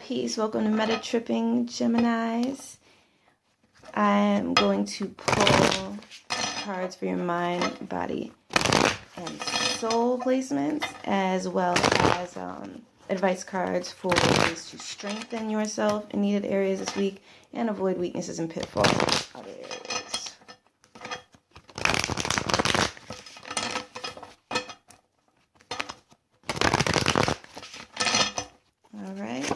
Peace. Welcome to Meta Tripping Geminis. I'm going to pull cards for your mind, body, and soul placements, as well as advice cards for ways to strengthen yourself in needed areas this week and avoid weaknesses and pitfalls in other areas. All right.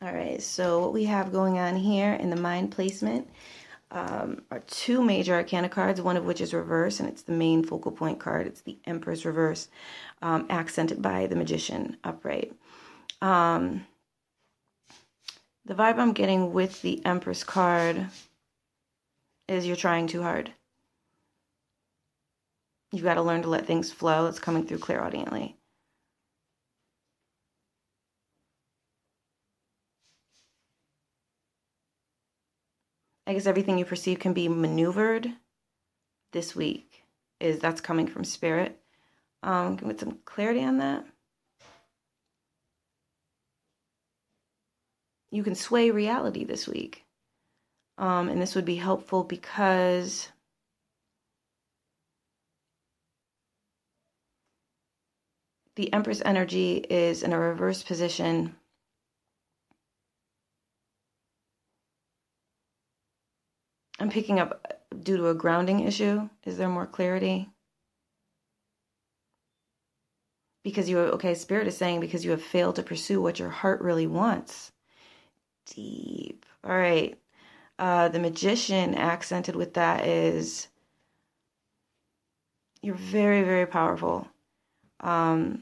All right, so what we have going on here in the mind placement are two major arcana cards, one of which is reverse, and it's the main focal point card. It's the Empress reverse, accented by the Magician upright. The vibe I'm getting with the Empress card is you're trying too hard. You got to learn to let things flow. It's coming through clairaudiently. I guess everything you perceive can be maneuvered this week. That's coming from Spirit. With some clarity on that. You can sway reality this week. And this would be helpful because the Empress energy is in a reverse position. I'm picking up due to a grounding issue. Is there more clarity? Because Spirit is saying because you have failed to pursue what your heart really wants. Deep. All right. The Magician accented with that is you're very, very powerful. Your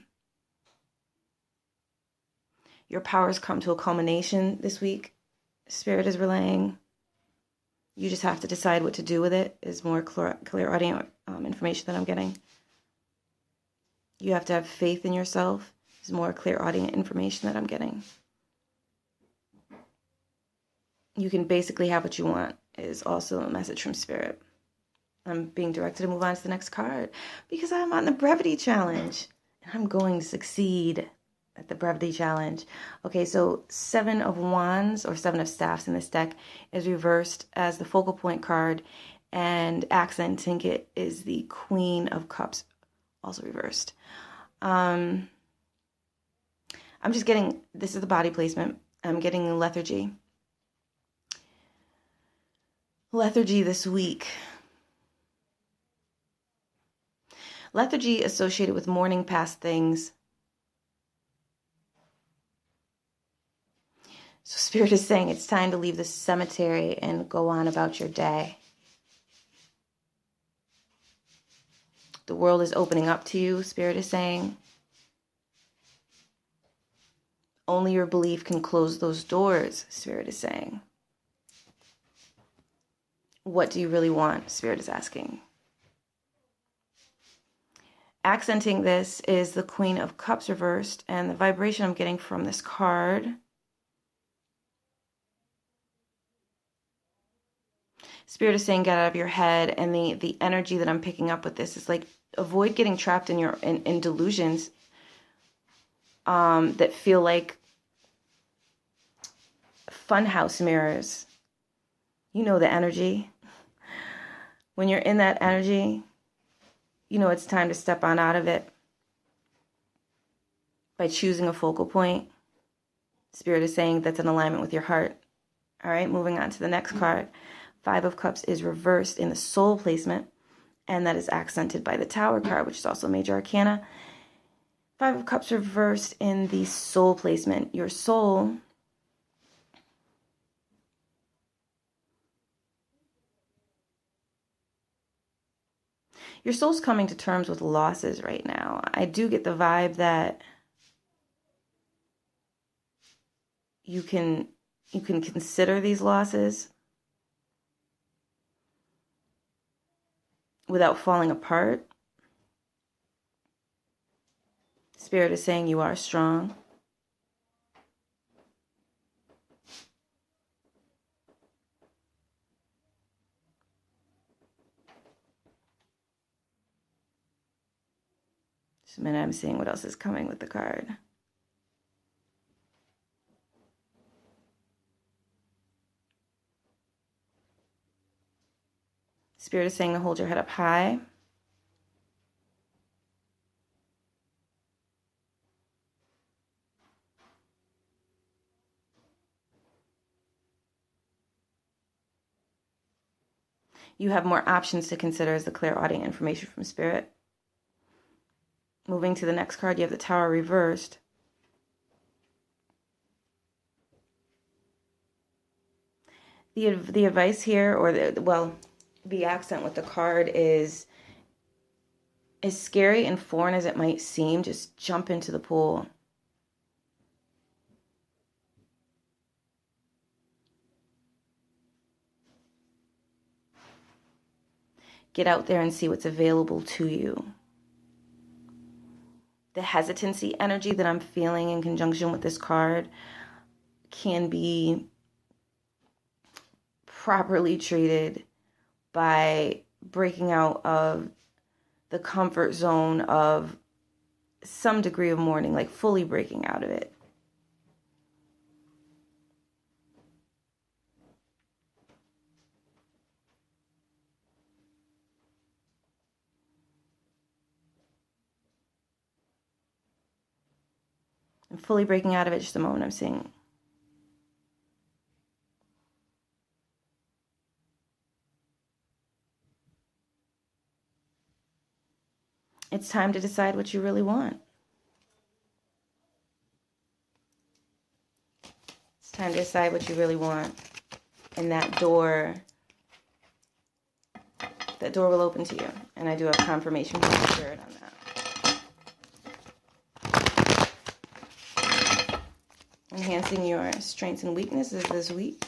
powers come to a culmination this week. Spirit is relaying. You just have to decide what to do with it, is more clairaudient information that I'm getting. You have to have faith in yourself, is more clairaudient information that I'm getting. You can basically have what you want, is also a message from Spirit. I'm being directed to move on to the next card because I'm on the Brevity Challenge. And I'm going to succeed at the Brevity Challenge. Okay, so 7 of Wands, or 7 of Staffs in this deck, is reversed as the focal point card, and accenting it is the Queen of Cups, also reversed. I'm just getting, this is the body placement. I'm getting lethargy. Lethargy this week. Lethargy associated with mourning past things. So Spirit is saying it's time to leave the cemetery and go on about your day. The world is opening up to you, Spirit is saying. Only your belief can close those doors, Spirit is saying. What do you really want, Spirit is asking. Accenting this is the Queen of Cups reversed, and the vibration I'm getting from this card. Spirit is saying get out of your head, and the energy that I'm picking up with this is like avoid getting trapped in delusions that feel like funhouse mirrors. You know the energy. When you're in that energy, you know it's time to step on out of it by choosing a focal point. Spirit is saying that's in alignment with your heart. All right, moving on to the next card. 5 of Cups is reversed in the soul placement, and that is accented by the Tower card, which is also major arcana. 5 of Cups reversed in the soul placement. Your soul's coming to terms with losses right now. I do get the vibe that you can consider these losses without falling apart. Spirit is saying you are strong. Just a minute, I'm seeing what else is coming with the card. Spirit is saying to hold your head up high. You have more options to consider as the clairaudient information from Spirit. Moving to the next card, you have the Tower reversed. The advice here, or the accent with the card is, as scary and foreign as it might seem, just jump into the pool. Get out there and see what's available to you. The hesitancy energy that I'm feeling in conjunction with this card can be properly treated by breaking out of the comfort zone of some degree of mourning, like fully breaking out of it. And fully breaking out of it, just a moment I'm seeing. It's time to decide what you really want. It's time to decide what you really want. And that door will open to you. And I do have confirmation from the Spirit on that. Enhancing your strengths and weaknesses this week.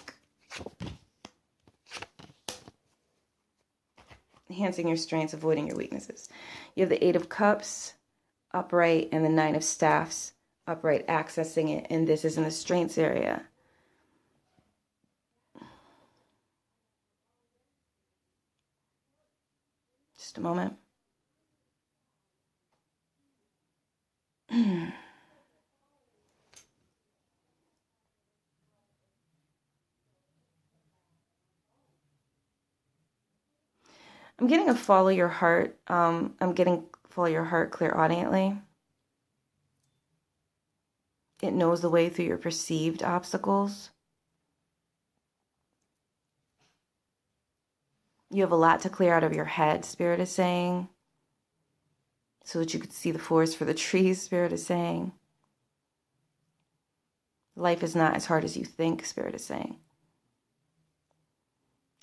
Enhancing your strengths, avoiding your weaknesses. You have the 8 of Cups upright and the 9 of Staffs upright, accessing it. And this is in the strengths area. Just a moment. I'm getting a follow your heart. I'm getting follow your heart clairaudiently. It knows the way through your perceived obstacles. You have a lot to clear out of your head, Spirit is saying, so that you could see the forest for the trees, Spirit is saying. Life is not as hard as you think, Spirit is saying.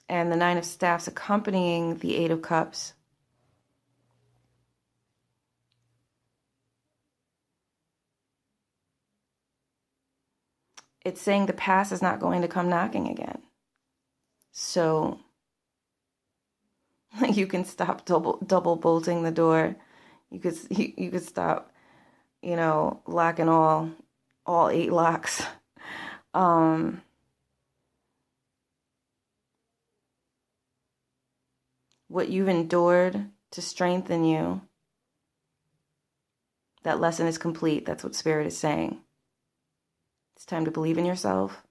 And the 9 of Staffs accompanying the 8 of Cups. It's saying the past is not going to come knocking again. So you can stop double bolting the door. You could stop, locking all 8 locks. What you've endured to strengthen you, that lesson is complete. That's what Spirit is saying. It's time to believe in yourself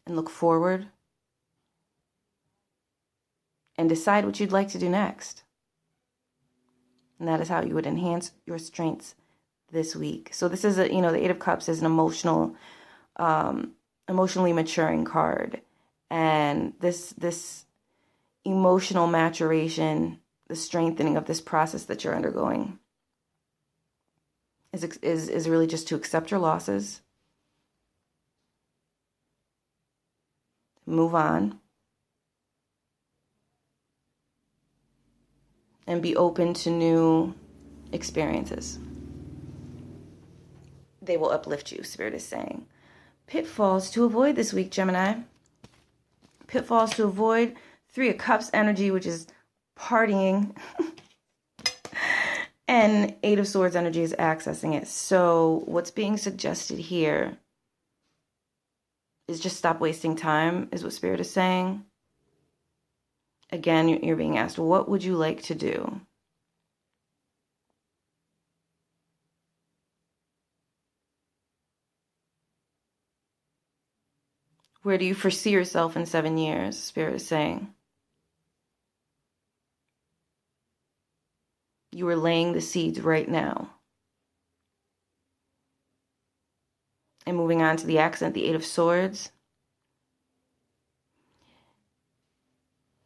and look forward and decide what you'd like to do next. And that is how you would enhance your strengths this week. So this is the 8 of Cups is an emotionally maturing card. And this emotional maturation, the strengthening of this process that you're undergoing is really just to accept your losses, move on, and be open to new experiences. They will uplift you, Spirit is saying. Pitfalls to avoid this week, Gemini. Pitfalls to avoid. 3 of Cups energy, which is partying. And 8 of Swords energy is accessing it. So what's being suggested here is just stop wasting time, is what Spirit is saying. Again, you're being asked, what would you like to do? Where do you foresee yourself in 7 years? Spirit is saying. You are laying the seeds right now. And moving on to the accent, the 8 of Swords.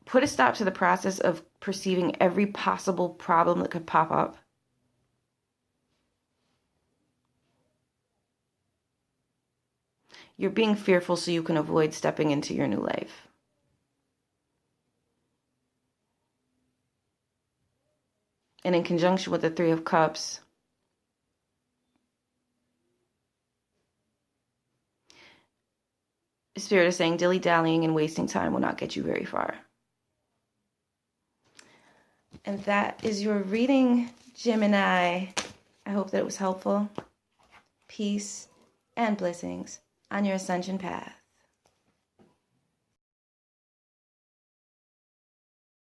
Put a stop to the process of perceiving every possible problem that could pop up. You're being fearful so you can avoid stepping into your new life. And in conjunction with the 3 of Cups, Spirit is saying dilly-dallying and wasting time will not get you very far. And that is your reading, Gemini. I hope that it was helpful. Peace and blessings on your ascension path.